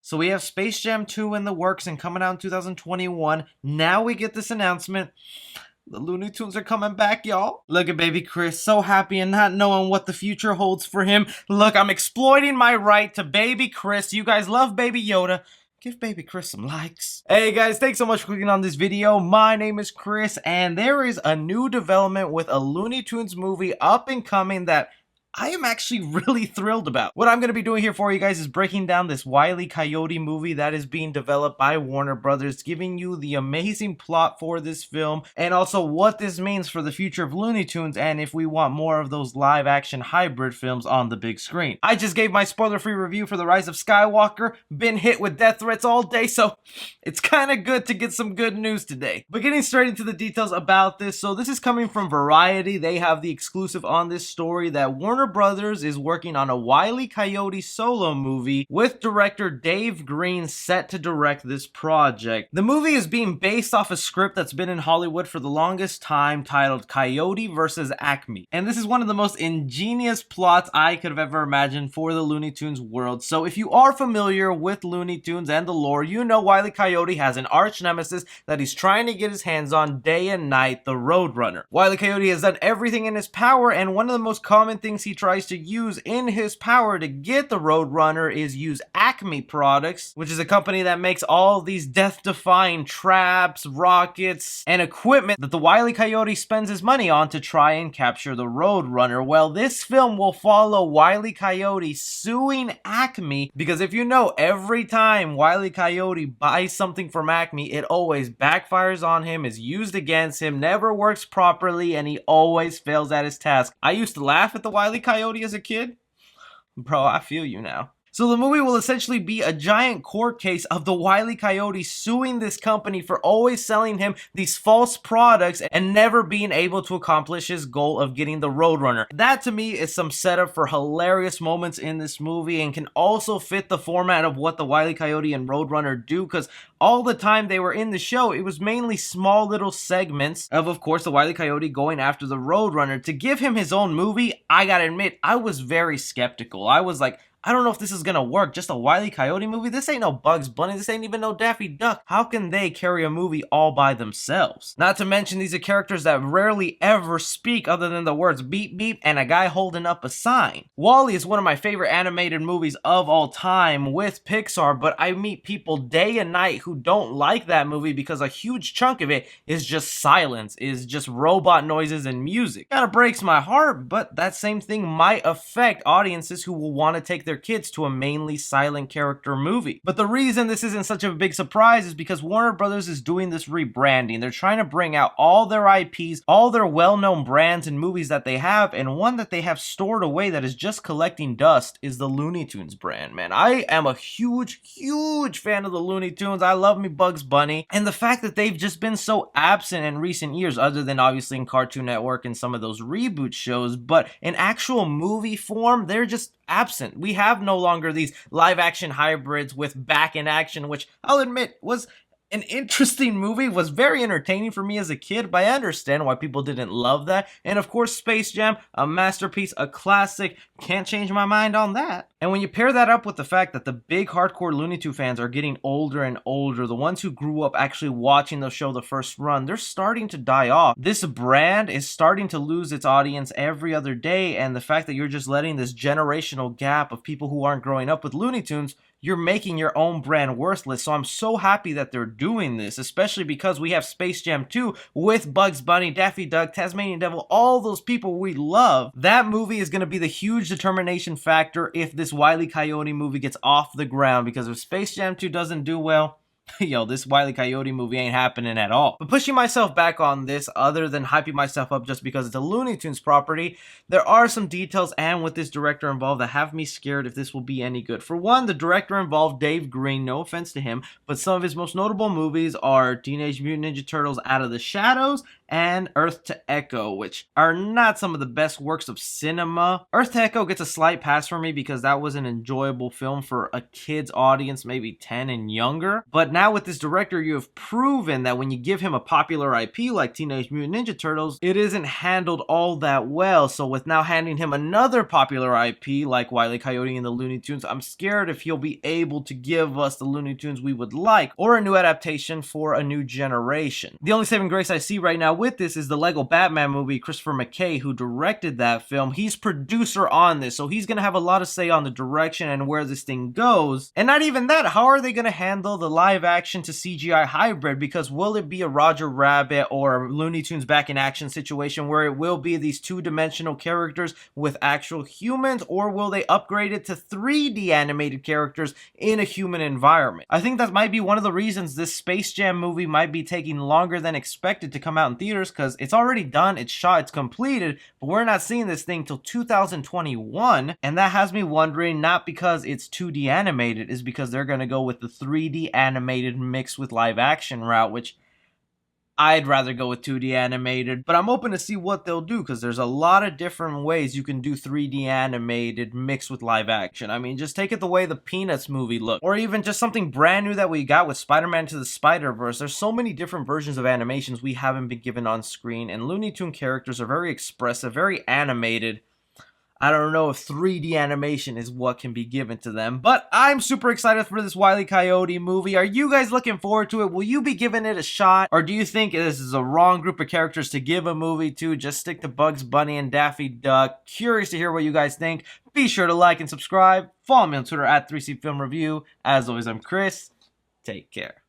So we have Space Jam 2 in the works and coming out in 2021. Now we get this announcement. The Looney Tunes are coming back, y'all. Look at baby Chris, so happy and not knowing what the future holds for him. Look, I'm exploiting my right to baby Chris. You guys love baby Yoda. Give baby Chris some likes. Hey guys, thanks so much for clicking on this video. My name is Chris, and there is a new development with a Looney Tunes movie up and coming that I am actually really thrilled about. What I'm going to be doing here for you guys is breaking down this Wile E. Coyote movie that is being developed by Warner Brothers, giving you the amazing plot for this film, and also what this means for the future of Looney Tunes, and if we want more of those live-action hybrid films on the big screen. I just gave my spoiler-free review for The Rise of Skywalker, been hit with death threats all day, so it's kind of good to get some good news today. But getting straight into the details about this, so this is coming from Variety. They have the exclusive on this story that Warner Brothers is working on a Wile E. Coyote solo movie with director Dave Green set to direct this project. The movie is being based off a script that's been in Hollywood for the longest time titled Coyote vs. ACME. And this is one of the most ingenious plots I could have ever imagined for the Looney Tunes world. So if you are familiar with Looney Tunes and the lore, you know Wile E. Coyote has an arch nemesis that he's trying to get his hands on day and night, the Roadrunner. Wile E. Coyote has done everything in his power, and one of the most common things he tries to use in his power to get the Roadrunner is use ACME products, which is a company that makes all these death-defying traps, rockets, and equipment that the Wile E. Coyote spends his money on to try and capture the Roadrunner. Well, this film will follow Wile E. Coyote suing ACME, because if you know, every time Wile E. Coyote buys something from ACME, it always backfires on him, is used against him, never works properly, and he always fails at his task. I used to laugh at the Wile E. Coyote as a kid. Bro, I feel you now. So the movie will essentially be a giant court case of the Wile E. Coyote suing this company for always selling him these false products and never being able to accomplish his goal of getting the Roadrunner. That to me is some setup for hilarious moments in this movie and can also fit the format of what the Wile E. Coyote and Roadrunner do, because all the time they were in the show, it was mainly small little segments of course, the Wile E. Coyote going after the Roadrunner. To give him his own movie, I gotta admit, I was very skeptical. I was like, I don't know if this is gonna work. Just a Wile E. Coyote movie? This ain't no Bugs Bunny. This ain't even no Daffy Duck. How can they carry a movie all by themselves? Not to mention, these are characters that rarely ever speak other than the words beep beep and a guy holding up a sign. WALL-E is one of my favorite animated movies of all time with Pixar, but I meet people day and night who don't like that movie because a huge chunk of it is just silence, is just robot noises and music. Kinda breaks my heart, but that same thing might affect audiences who will want to take their kids to a mainly silent character movie. But the reason this isn't such a big surprise is because Warner Brothers is doing this rebranding. They're trying to bring out all their IPs, all their well-known brands and movies that they have, and one that they have stored away that is just collecting dust is the Looney Tunes brand, man. I am a huge fan of the Looney Tunes. I love me Bugs Bunny, and the fact that they've just been so absent in recent years, other than obviously in Cartoon Network and some of those reboot shows, but in actual movie form, they're just absent. We have no longer these live action hybrids with Back in Action, which I'll admit was an interesting movie, was very entertaining for me as a kid, but I understand why people didn't love that. And of course, Space Jam, a masterpiece, a classic, can't change my mind on that. And when you pair that up with the fact that the big hardcore Looney Tunes fans are getting older and older, the ones who grew up actually watching the show the first run, they're starting to die off. This brand is starting to lose its audience every other day, and the fact that you're just letting this generational gap of people who aren't growing up with Looney Tunes, you're making your own brand worthless. So I'm so happy that they're doing this, especially because we have Space Jam 2 with Bugs Bunny, Daffy Duck, Tasmanian Devil, all those people we love. That movie is going to be the huge determination factor if this Wile E. Coyote movie gets off the ground, because if Space Jam 2 doesn't do well, yo, this Wile E. Coyote movie ain't happening at all. But pushing myself back on this, other than hyping myself up just because it's a Looney Tunes property, there are some details and with this director involved that have me scared if this will be any good. For one, the director involved, Dave Green, no offense to him, but some of his most notable movies are Teenage Mutant Ninja Turtles Out of the Shadows and Earth to Echo, which are not some of the best works of cinema. Earth to Echo gets a slight pass for me because that was an enjoyable film for a kid's audience, maybe 10 and younger. But now with this director, you have proven that when you give him a popular IP like Teenage Mutant Ninja Turtles, it isn't handled all that well. So with now handing him another popular IP like Wile E. Coyote and the Looney Tunes, I'm scared if he'll be able to give us the Looney Tunes we would like, or a new adaptation for a new generation. The only saving grace I see right now with this is the Lego Batman movie. Christopher McKay, who directed that film, he's producer on this, so he's gonna have a lot of say on the direction and where this thing goes. And not even that, how are they gonna handle the live action to CGI hybrid? Because will it be a Roger Rabbit or Looney Tunes back in action situation where it will be these two-dimensional characters with actual humans, or will they upgrade it to 3D animated characters in a human environment? I think that might be one of the reasons this Space Jam movie might be taking longer than expected to come out in theaters, because it's already done, it's shot, it's completed, but we're not seeing this thing till 2021, and that has me wondering, not because it's 2D animated, is because they're going to go with the 3D animated mixed with live action route, which I'd rather go with 2D animated, but I'm open to see what they'll do, because there's a lot of different ways you can do 3D animated mixed with live action. I mean, just take it the way the Peanuts movie looked, or even just something brand new that we got with Spider-Man to the Spider-Verse. There's so many different versions of animations we haven't been given on screen, and Looney Tune characters are very expressive, very animated. I don't know if 3D animation is what can be given to them, but I'm super excited for this Wile E. Coyote movie. Are you guys looking forward to it? Will you be giving it a shot? Or do you think this is a wrong group of characters to give a movie to? Just stick to Bugs Bunny and Daffy Duck. Curious to hear what you guys think. Be sure to like and subscribe. Follow me on Twitter at 3C Film Review. As always, I'm Chris. Take care.